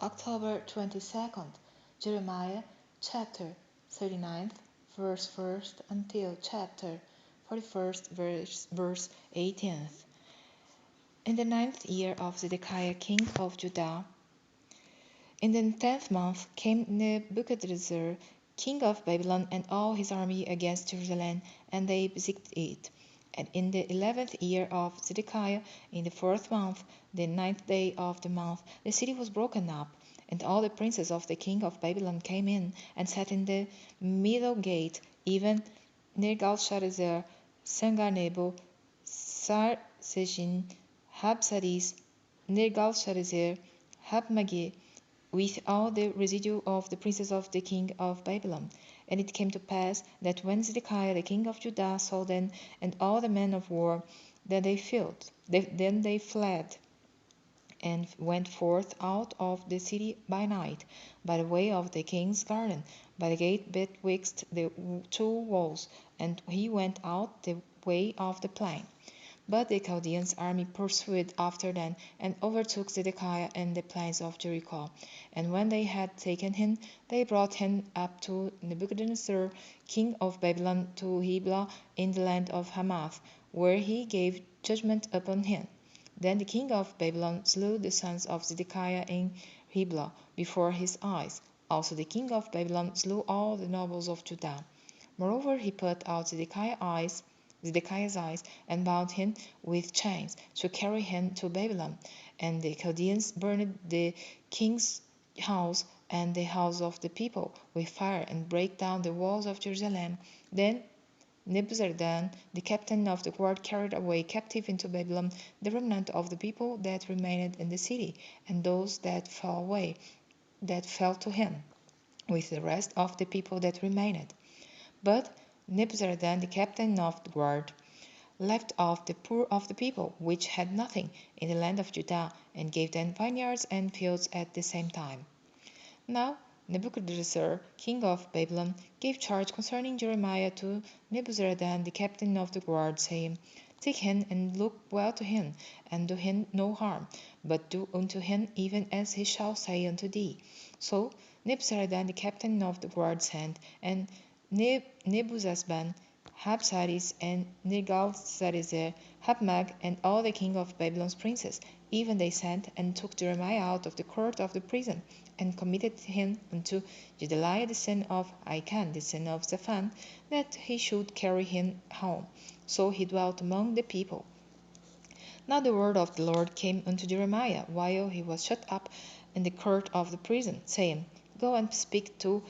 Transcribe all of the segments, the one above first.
October 22nd, Jeremiah chapter 39, verse 1st until chapter 41st, verse 18th. In the ninth year of Zedekiah king of Judah, in the 10th month, came Nebuchadnezzar king of Babylon and all his army against Jerusalem, and they besieged it. And in the 11th year of Zedekiah, in the 4th month, the 9th day of the month, the city was broken up, and all the princes of the king of Babylon came in and sat in the middle gate, even Nergal-Sharezer, Sangar-Nebo, Sar-Seshin, Habsadis, Nergal-Sharezer, Habmageh, with all the residue of the princes of the king of Babylon. And it came to pass that when Zedekiah the king of Judah saw them and all the men of war, then they fled, and went forth out of the city by night, by the way of the king's garden, by the gate betwixt the two walls, and he went out the way of the plain. But the Chaldeans' army pursued after them, and overtook Zedekiah in the plains of Jericho. And when they had taken him, they brought him up to Nebuchadnezzar, king of Babylon, to Riblah in the land of Hamath, where he gave judgment upon him. Then the king of Babylon slew the sons of Zedekiah in Riblah before his eyes. Also the king of Babylon slew all the nobles of Judah. Moreover, he put out Zedekiah's eyes, and bound him with chains, to carry him to Babylon. And the Chaldeans burned the king's house and the house of the people with fire, and brake down the walls of Jerusalem. Then Nebuzaradan, the captain of the guard, carried away captive into Babylon the remnant of the people that remained in the city, and those that fell to him, with the rest of the people that remained. But Nebuzaradan, the captain of the guard, left off the poor of the people, which had nothing, in the land of Judah, and gave them vineyards and fields at the same time. Now Nebuchadnezzar, king of Babylon, gave charge concerning Jeremiah to Nebuzaradan, the captain of the guard, saying, Take him and look well to him, and do him no harm, but do unto him even as he shall say unto thee. So Nebuzaradan, the captain of the guard, sent, and Nebuzazban, Habsaris, and Nergal-Sarezer, Habmag, and all the king of Babylon's princes, even they sent and took Jeremiah out of the court of the prison, and committed him unto Gedaliah the son of Achan, the son of Shaphan, that he should carry him home. So he dwelt among the people. Now the word of the Lord came unto Jeremiah, while he was shut up in the court of the prison, saying, Go and speak to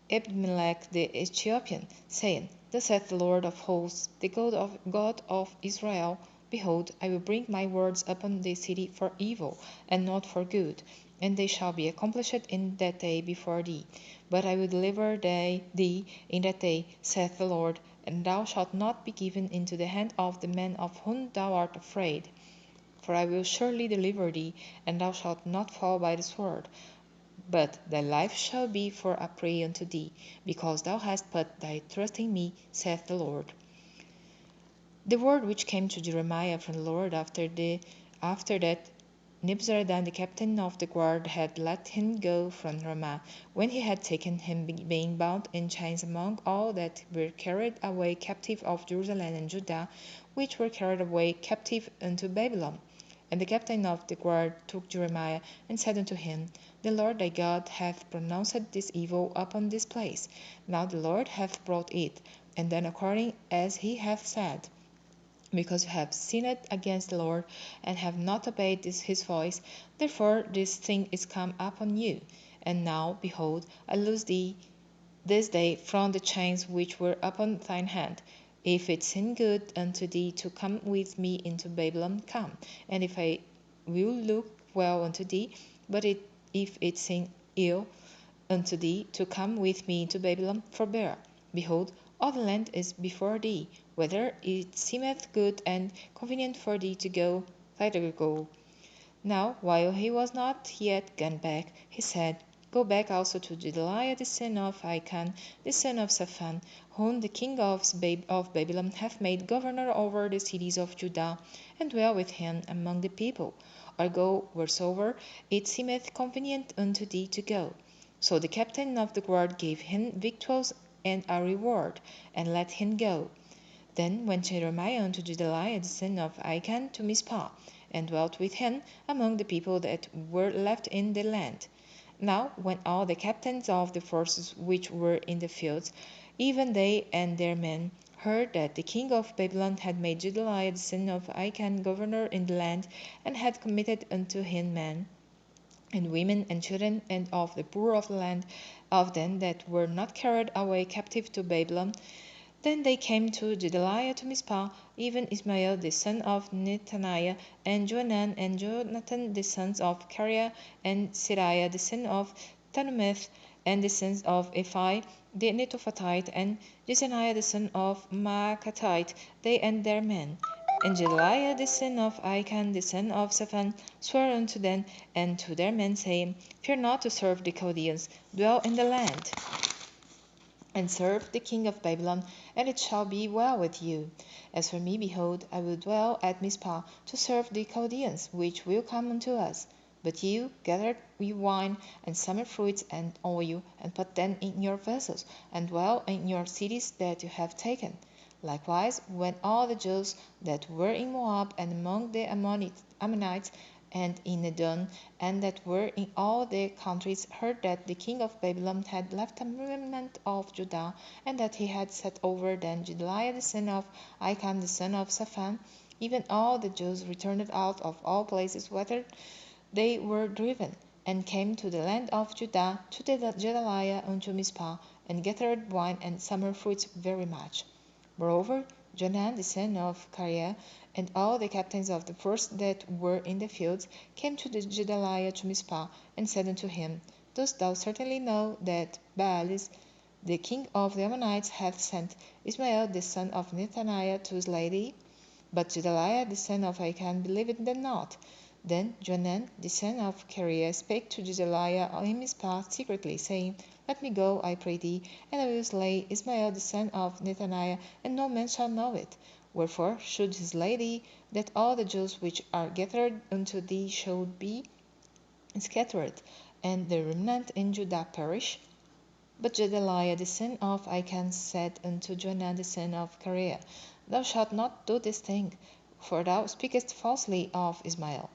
Ebed-melech the Ethiopian, saying, Thus saith the Lord of hosts, the God of Israel, Behold, I will bring my words upon this city for evil, and not for good, and they shall be accomplished in that day before thee. But I will deliver thee in that day, saith the Lord, and thou shalt not be given into the hand of the men of whom thou art afraid. For I will surely deliver thee, and thou shalt not fall by the sword, but thy life shall be for a prey unto thee, because thou hast put thy trust in me, saith the Lord. The word which came to Jeremiah from the Lord after that Nebuzaradan, the captain of the guard, had let him go from Ramah, when he had taken him, being bound in chains among all that were carried away captive of Jerusalem and Judah, which were carried away captive unto Babylon. And the captain of the guard took Jeremiah, and said unto him, The Lord thy God hath pronounced this evil upon this place. Now the Lord hath brought it, and done according as he hath said. Because you have sinned against the Lord, and have not obeyed his voice, therefore this thing is come upon you. And now, behold, I loose thee this day from the chains which were upon thine hand. If it seem good unto thee to come with me into Babylon, come. And if I will look well unto thee, but if it seem ill unto thee to come with me into Babylon, forbear. Behold, all the land is before thee. Whether it seemeth good and convenient for thee to go, thither go. Now, while he was not yet gone back, he said, Go back also to Gedaliah the son of Achan, the son of Shaphan, whom the king of Babylon hath made governor over the cities of Judah, and dwell with him among the people, or go wheresoever it seemeth convenient unto thee to go. So the captain of the guard gave him victuals and a reward, and let him go. Then went Jeremiah unto Gedaliah the son of Achan to Mizpah, and dwelt with him among the people that were left in the land. Now when all the captains of the forces which were in the fields, even they and their men, heard that the king of Babylon had made Gedaliah the son of Achan governor in the land, and had committed unto him men, and women, and children, and of the poor of the land, of them that were not carried away captive to Babylon, then they came to Gedaliah to Mizpah, even Ismael the son of Nethaniah, and Johanan and Jonathan the sons of Kareah, and Seraiah the son of Tanumeth, and the sons of Ephi the Netophathite, and Jezaniah the son of Maacathite, they and their men. And Gedaliah the son of Achan the son of Shaphan swore unto them and to their men, saying, Fear not to serve the Chaldeans, dwell in the land, and serve the king of Babylon, and it shall be well with you. As for me, behold, I will dwell at Mizpah to serve the Chaldeans, which will come unto us. But you gather ye wine and summer fruits and oil, and put them in your vessels, and dwell in your cities that you have taken. Likewise, when all the Jews that were in Moab and among the Ammonites and in Edom, and that were in all the countries, heard that the king of Babylon had left a remnant of Judah, and that he had set over them Gedaliah the son of Achan the son of Shaphan, even all the Jews returned out of all places whither they were driven, and came to the land of Judah to Gedaliah unto Mizpah, and gathered wine and summer fruits very much. Moreover, Johanan the son of Kareah, and all the captains of the force that were in the fields, came to Gedaliah to Mizpah, and said unto him, Dost thou certainly know that Baalis, the king of the Ammonites, hath sent Ismael the son of Nethaniah to slay thee? But Gedaliah the son of Achan believed them not. Then Johanan the son of Kareah spake to Gedaliah in Mizpah secretly, saying, Let me go, I pray thee, and I will slay Ismael the son of Nethaniah, and no man shall know it. Wherefore should he slay thee, that all the Jews which are gathered unto thee should be scattered, and the remnant in Judah perish? But Gedaliah the son of Achan said unto Johanan the son of Kareah, Thou shalt not do this thing, for thou speakest falsely of Ismael.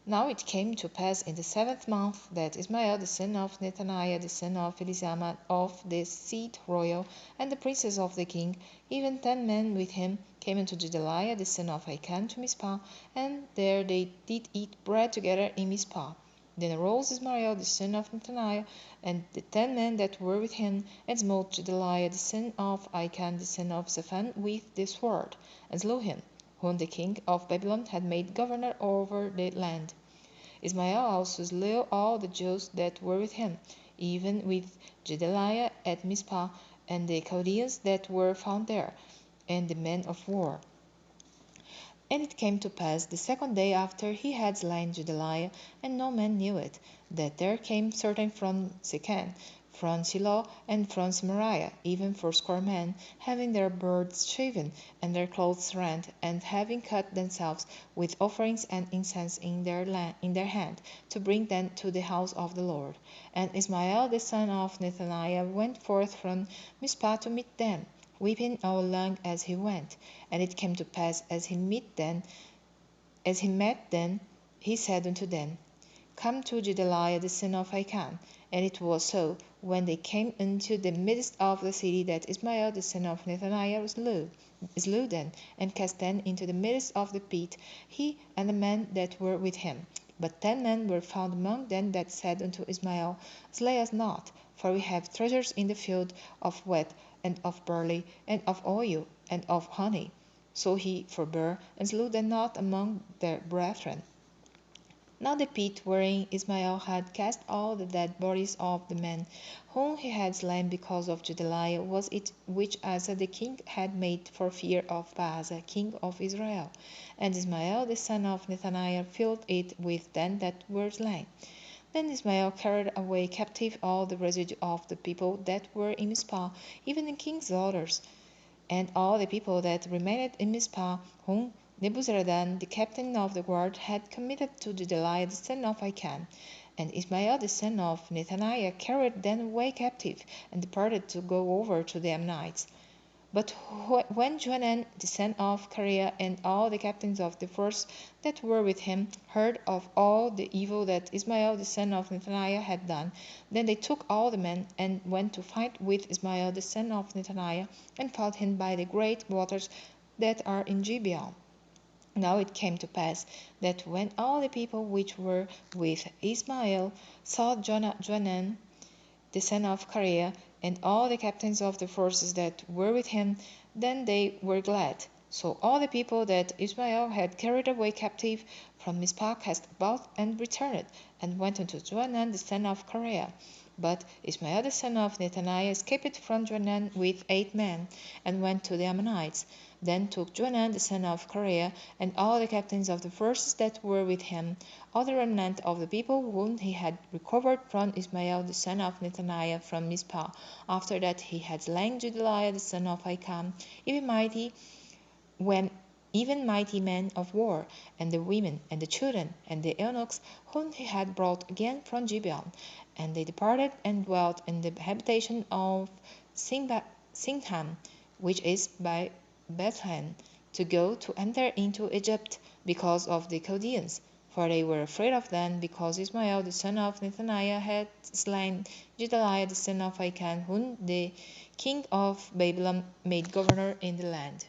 Now it came to pass in the 7th month that Ismael the son of Nethaniah the son of Elizama of the seat royal, and the princes of the king, even 10 men with him, came unto Gedaliah the son of Achan to Mizpah, and there they did eat bread together in Mizpah. Then arose Ismael the son of Nethaniah, and the 10 men that were with him, and smote Gedaliah the son of Achan the son of Shaphan with the sword, and slew him, whom the king of Babylon had made governor over the land. Ismael also slew all the Jews that were with him, even with Gedaliah at Mizpah, and the Chaldeans that were found there, and the men of war. And it came to pass the 2nd day after he had slain Gedaliah, and no man knew it, that there came certain from Shechem, from Shiloh, and from Samaria, even fourscore men, having their beards shaven, and their clothes rent, and having cut themselves with offerings and incense in their hand, to bring them to the house of the Lord. And Ismael the son of Nethaniah went forth from Mizpah to meet them, weeping all along as he went. And it came to pass as he met them, he said unto them, Come to Gedaliah the son of Achan. And it was so, when they came into the midst of the city, that Ismael the son of Nethaniah slew them, and cast them into the midst of the pit, he and the men that were with him. But 10 men were found among them that said unto Ismael, Slay us not, for we have treasures in the field of wheat, and of barley, and of oil, and of honey. So he forbore, and slew them not among their brethren. Now the pit wherein Ismael had cast all the dead bodies of the men whom he had slain because of Gedaliah was it which Asa the king had made for fear of Baasa king of Israel. And Ismael the son of Nethaniah filled it with them that were slain. Then Ismael carried away captive all the residue of the people that were in Mizpah, even the king's daughters, and all the people that remained in Mizpah, whom Nebuzaradan, the captain of the guard, had committed to Gedaliah the son of Achan. And Ismael the son of Nethaniah carried them away captive, and departed to go over to the Ammonites. But when Johanan the son of Kareah and all the captains of the force that were with him heard of all the evil that Ismael the son of Nethaniah had done, then they took all the men and went to fight with Ismael the son of Nethaniah, and fought him by the great waters that are in Gibeon. Now it came to pass that when all the people which were with Ismael saw Johanan the son of Kareah, and all the captains of the forces that were with him, then they were glad. So all the people that Ismael had carried away captive from Mizpah cast about and returned, and went unto Johanan the son of Kareah. But Ismael the son of Nethaniah escaped from Johanan with 8 men, and went to the Ammonites. Then took Johanan the son of Kareah, and all the captains of the forces that were with him, all the remnant of the people whom he had recovered from Ismael the son of Nethaniah from Mizpah, after that he had slain Gedaliah the son of Achan, even mighty when even mighty men of war, and the women, and the children, and the eunuchs, whom he had brought again from Gibeon. And they departed and dwelt in the habitation of Singham, which is by Bethlehem, to go to enter into Egypt, because of the Chaldeans. For they were afraid of them, because Ismael the son of Nethaniah had slain Gedaliah the son of Achan, whom the king of Babylon made governor in the land.